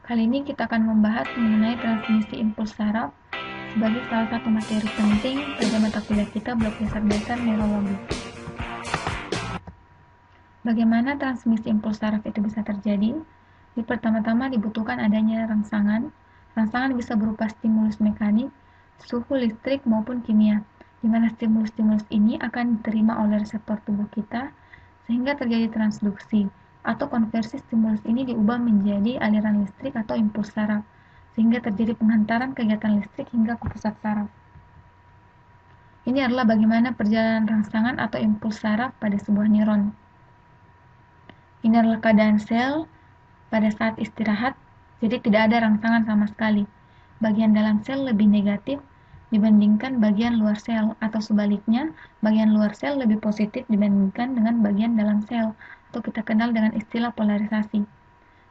Kali ini kita akan membahas mengenai transmisi impuls saraf sebagai salah satu materi penting pada mata kuliah kita blok dasar-dasar neurologi. Bagaimana transmisi impuls saraf itu bisa terjadi? Pertama-tama dibutuhkan adanya rangsangan. Rangsangan bisa berupa stimulus mekanik, suhu listrik maupun kimia, di mana stimulus-stimulus ini akan diterima oleh reseptor tubuh kita sehingga terjadi transduksi atau konversi stimulus ini diubah menjadi aliran listrik atau impuls saraf sehingga terjadi penghantaran kegiatan listrik hingga ke pusat saraf. Ini adalah bagaimana perjalanan rangsangan atau impuls saraf pada sebuah neuron. Ini adalah keadaan sel pada saat istirahat, jadi tidak ada rangsangan sama sekali. Bagian dalam sel lebih negatif dibandingkan bagian luar sel, atau sebaliknya, bagian luar sel lebih positif dibandingkan dengan bagian dalam sel, atau kita kenal dengan istilah polarisasi.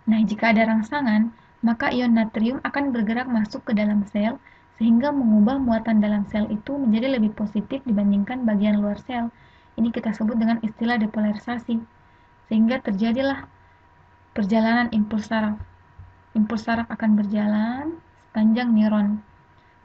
Nah, jika ada rangsangan, maka ion natrium akan bergerak masuk ke dalam sel, sehingga mengubah muatan dalam sel itu menjadi lebih positif dibandingkan bagian luar sel. Ini kita sebut dengan istilah depolarisasi, sehingga terjadilah perjalanan impuls saraf. Impuls saraf akan berjalan sepanjang neuron.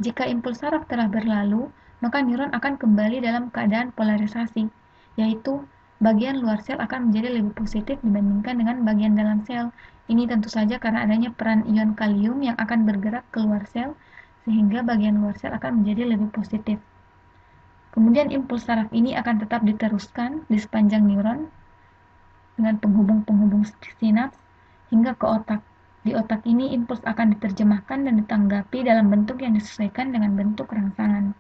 Jika impuls saraf telah berlalu, maka neuron akan kembali dalam keadaan polarisasi, yaitu bagian luar sel akan menjadi lebih positif dibandingkan dengan bagian dalam sel. Ini tentu saja karena adanya peran ion kalium yang akan bergerak keluar sel, sehingga bagian luar sel akan menjadi lebih positif. Kemudian impuls saraf ini akan tetap diteruskan di sepanjang neuron dengan penghubung-penghubung sinaps hingga ke otak. Di otak ini impuls akan diterjemahkan dan ditanggapi dalam bentuk yang disesuaikan dengan bentuk rangsangan.